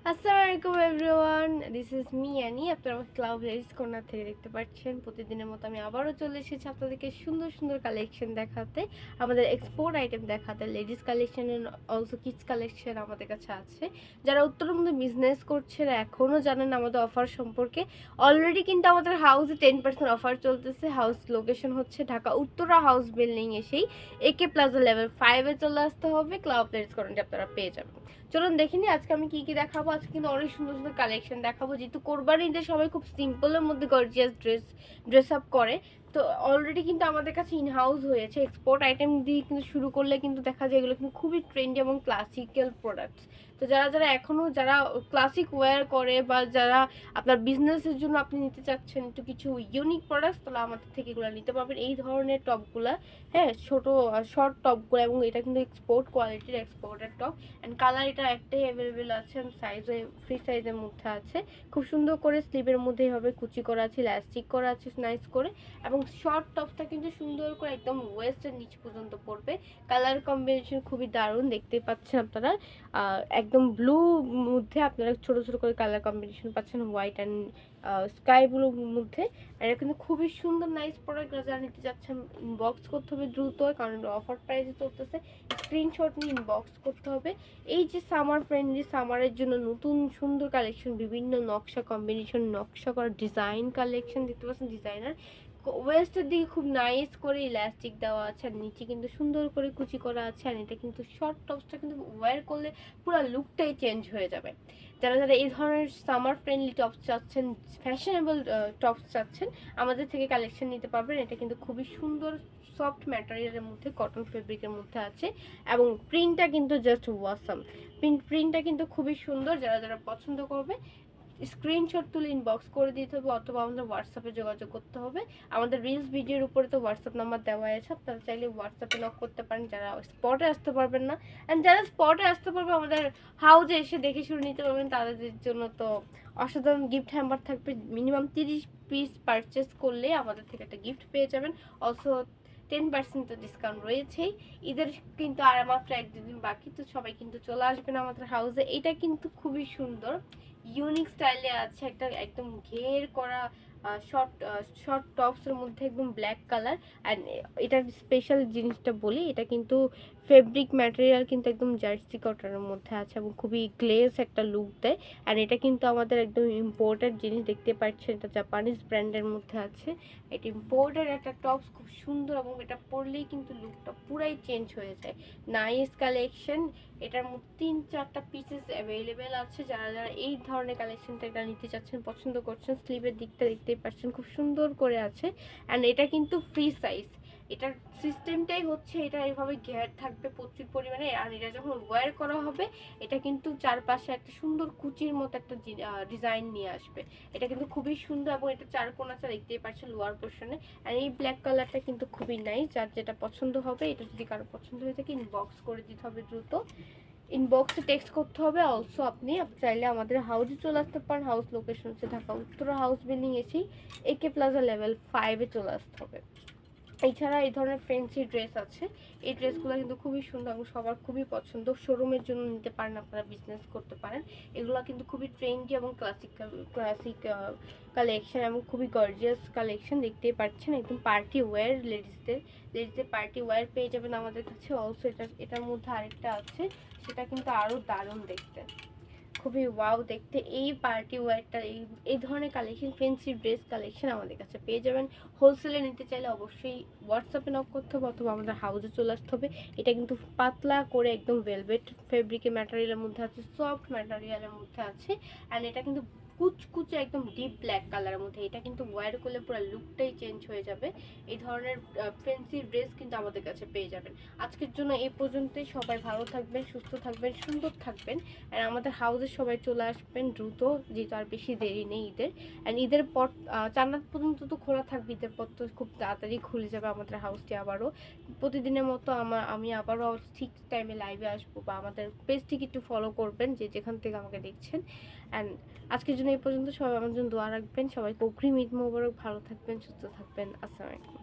আসসালামু আলাইকুম everyone, this is me Annie. আপনারা আমাকে ক্লাউড লেডিস কর্নার থেকে দেখতে পাচ্ছেন। প্রতিদিনের মতো আমি আবারও চলে এসেছি আপনাদেরকে সুন্দর সুন্দর কালেকশন দেখাতে, আমাদের এক্সপোর্ট আইটেম দেখাতে। Ladies collection and also kids collection আমাদের কাছে আছে। যারা উত্তরের মধ্যে বিজনেস করছেন এখনও জানেন আমাদের অফার সম্পর্কে। অলরেডি কিন্তু আমাদের হাউসে 10% অফার চলতেছে। হাউস লোকেশন হচ্ছে ঢাকা উত্তরা হাউস বিল্ডিং এসেই একে প্লাজা লেভেল 5-এ চলে আসতে হবে। ক্লাউড লেডিস কর্নারটি আপনারা পেয়ে যাবেন। চলুন দেখিনি আজকে আমি কি দেখাবো। আজকে কিন্তু অনেক সুন্দর সুন্দর কালেকশন দেখাবো, যেহেতু কোরবানির ঈদে সবাই খুব সিম্পলের মধ্যে গর্জিয়াস ড্রেস আপ করে। তো অলরেডি কিন্তু আমাদের কাছে ইন হাউস হয়েছে। এক্সপোর্ট আইটেম দিয়ে কিন্তু শুরু করলে কিন্তু দেখা যায় এগুলো কিন্তু খুবই ট্রেন্ডি এবং ক্লাসিক্যাল প্রোডাক্টস। তো যারা এখনও যারা ক্লাসিক ওয়্যার করে বা যারা আপনার বিজনেসের জন্য আপনি নিতে চাচ্ছেন একটু কিছু ইউনিক প্রোডাক্টস, তাহলে আমাদের থেকে এগুলো নিতে পারবেন। এই ধরনের টপগুলা, হ্যাঁ, ছোট শর্ট টপগুলো, এবং এটা কিন্তু এক্সপোর্ট কোয়ালিটির এক্সপোর্টের টপ। অ্যান্ড কালার এটা একটাই অ্যাভেলেবেল আছে, সাইজে ফ্রি সাইজের মধ্যে আছে। খুব সুন্দর করে স্লিভের মধ্যেই হবে, কুচি করা আছে, ইলাস্টিক করা আছে নাইস করে। এবং শর্ট টপটা কিন্তু সুন্দর করে একদম ওয়েস্টের নিচ পর্যন্ত পড়বে। কালার কম্বিনেশন খুবই দারুণ, দেখতে পাচ্ছেন আপনারা। একদম ব্লু মধ্যে আপনারা ছোট ছোট করে কালার কম্বিনেশন পাচ্ছেন, হোয়াইট অ্যান্ড স্কাই ব্লুর মধ্যে। আর এটা কিন্তু খুবই সুন্দর নাইস প্রোডাক্ট। যারা নিতে যাচ্ছেন ইনবক্স করতে হবে দ্রুত, কারণ অফার প্রাইসে চলতেছে। স্ক্রিনশট নিয়ে ইনবক্স করতে হবে। এই যে সামার ফ্রেন্ডলি, সামারের জন্য নতুন সুন্দর কালেকশন, বিভিন্ন নকশা কম্বিনেশন, নকশা করা ডিজাইন কালেকশন দেখতে পাচ্ছেন। ডিজাইনার ওয়েস্টের দিকে খুব নাইস করে ইলাস্টিক দেওয়া আছে, আর নিচে কিন্তু সুন্দর করে কুচি করা আছে। আর এটা কিন্তু শর্ট টপসটা কিন্তু ওয়্যার করলে পুরো লুকটাই চেঞ্জ হয়ে যাবে। যারা এই ধরনের সামার ফ্রেন্ডলি টপস চাচ্ছেন, ফ্যাশনেবল টপস চাচ্ছেন, আমাদের থেকে কালেকশন নিতে পারবেন। এটা কিন্তু খুবই সুন্দর সফট ম্যাটেরিয়ালের মধ্যে, কটন ফেব্রিকের মধ্যে আছে। এবং প্রিন্টটা কিন্তু জাস্ট ওয়াসাম। প্রিন্টটা কিন্তু খুবই সুন্দর। যারা পছন্দ করবে স্ক্রিনশট তুলে ইনবক্স করে দিতে হবে, অথবা আমাদের হোয়াটসঅ্যাপে যোগাযোগ করতে হবে। আমাদের রিলস ভিডিওর উপরে তো হোয়াটসঅ্যাপ নাম্বার দেওয়া আছে, আপনারা চাইলে হোয়াটসঅ্যাপে নক করতে পারেন যারা স্পটে আসতে পারবেন না। অ্যান্ড যারা স্পটে আসতে পারবে আমাদের হাউজে এসে দেখে শুনে নিতে পারবেন, তাদের জন্য তো অসাধারণ গিফট হ্যাম্পার থাকবে। মিনিমাম 30 পিস পারচেস করলে আমাদের থেকে একটা গিফট পেয়ে যাবেন। অলসো 10% তো ডিসকাউন্ট রয়েছেই। ঈদের কিন্তু আর মাত্র 1-2 দিন বাকি, তো সবাই কিন্তু চলে আসবেন আমাদের হাউসে। এটা কিন্তু খুবই সুন্দর ইউনিক স্টাইলে আছে, একটা একদম ঘের করা শর্ট শর্ট টপসের মধ্যে একদম ব্ল্যাক কালার। অ্যান্ড এটার স্পেশাল জিনিসটা বলি, এটা কিন্তু ফেব্রিক ম্যাটেরিয়াল কিন্তু একদম জার্সি কটনের মধ্যে আছে, এবং খুবই গ্লেজ একটা লুক দেয়। অ্যান্ড এটা কিন্তু আমাদের একদম ইম্পোর্টেড জিনিস, দেখতে পাচ্ছেন এটা জাপানিজ ব্র্যান্ডের মধ্যে আছে। এটা ইম্পোর্টেড একটা টপস, খুব সুন্দর, এবং এটা পরলেই কিন্তু লুকটা পুরাই চেঞ্জ হয়ে যায়। Nice collection. এটার মধ্যে 3-4টা পিসেস অ্যাভেলেবেল আছে। যারা এই ধরনের কালেকশনটা এটা নিতে চাচ্ছেন, পছন্দ করছেন, স্লিভের দিকটা দেখতেই পাচ্ছেন খুব সুন্দর করে আছে। অ্যান্ড এটা কিন্তু ফ্রি সাইজ। এটার সিস্টেমটাই হচ্ছে এটা এইভাবে ঘের থাকবে প্রচুর পরিমাণে। আর এটা যখন ওয়্যার করা হবে, এটা কিন্তু চারপাশে একটা সুন্দর কুচির মতো একটা ডিজাইন নিয়ে আসবে। এটা কিন্তু খুবই সুন্দর, এবং এটা চারকোনাটা দেখতেই পাচ্ছেন লোয়ার পোর্শনে। আর এই ব্ল্যাক কালারটা কিন্তু খুবই নাইস। যার যেটা পছন্দ হবে, এটা যদি কারো পছন্দ হয়ে থাকে ইনবক্স করে দিতে হবে দ্রুত। ইনবক্সে টেক্সট করতে হবে। অলসো আপনি চাইলে আমাদের হাউসে চলে আসতে পারেন। হাউস লোকেশন হচ্ছে ঢাকা উত্তরা হাউস বিল্ডিং এসেই একে প্লাজা লেভেল 5-এ চলে আসতে হবে। এছাড়া এই ধরনের ফ্যান্সি ড্রেস আছে। এই ড্রেসগুলো কিন্তু খুবই সুন্দর এবং সবার খুবই পছন্দ। শোরুমের জন্য নিতে পারেন, আপনারা বিজনেস করতে পারেন। এগুলো কিন্তু খুবই ট্রেন্ডি এবং ক্লাসিক কালেকশন, এবং খুবই গর্জিয়াস কালেকশন। দেখতেই পাচ্ছেন একদম পার্টি ওয়্যার, লেডিসদের পার্টি ওয়্যার পেয়ে যাবেন আমাদের কাছে। অলসো এটার মধ্যে আরেকটা আছে, সেটা কিন্তু আরও দারুণ দেখতে, খুবই ওয়াও দেখতে। এই পার্টি ওয়্যারটা, এই ধরনের কালেকশন, ফ্যান্সি ড্রেস কালেকশন আমাদের কাছে পেয়ে যাবেন। হোলসেলে নিতে চাইলে অবশ্যই হোয়াটসঅ্যাপে নক করতে হবে, অথবা আমাদের হাউসে চলে আসতে হবে। এটা কিন্তু পাতলা করে একদম ভেলভেট ফেব্রিকের ম্যাটেরিয়ালের মধ্যে আছে, সফট ম্যাটেরিয়ালের মধ্যে আছে। অ্যান্ড এটা কিন্তু কুচকুচে একদম ডিপ ব্ল্যাক কালারের মধ্যে। এটা কিন্তু ওয়্যার করলে পুরো লুকটাই চেঞ্জ হয়ে যাবে। এই ধরনের ফ্যান্সি ড্রেস কিন্তু আমাদের কাছে পেয়ে যাবেন। আজকের জন্য এই পর্যন্তই। সবাই ভালো থাকবেন, সুস্থ থাকবেন, সুন্দর থাকবেন। আর আমাদের হাউসে সবাই চলে আসবেন দ্রুত, যেহেতু আর বেশি দেরি নেই ঈদের। অ্যান্ড ঈদের পর চান্নাত পর্যন্ত তো খোলা থাকবে, ঈদের পর তো খুব তাড়াতাড়ি খুলে যাবে আমাদের হাউসটি আবারও। প্রতিদিনের মতো আমি আবারও ঠিক টাইমে লাইভে আসবো, বা আমাদের পেজটিকে একটু ফলো করবেন যেখান থেকে আমাকে দেখছেন। অ্যান্ড আজকের জন্য এই পর্যন্ত। সবাই আমার জন্য দোয়া রাখবেন। সবাইকে অগ্রিম ঈদ মোবারক। ভালো থাকবেন, সুস্থ থাকবেন। আসসালামু আলাইকুম।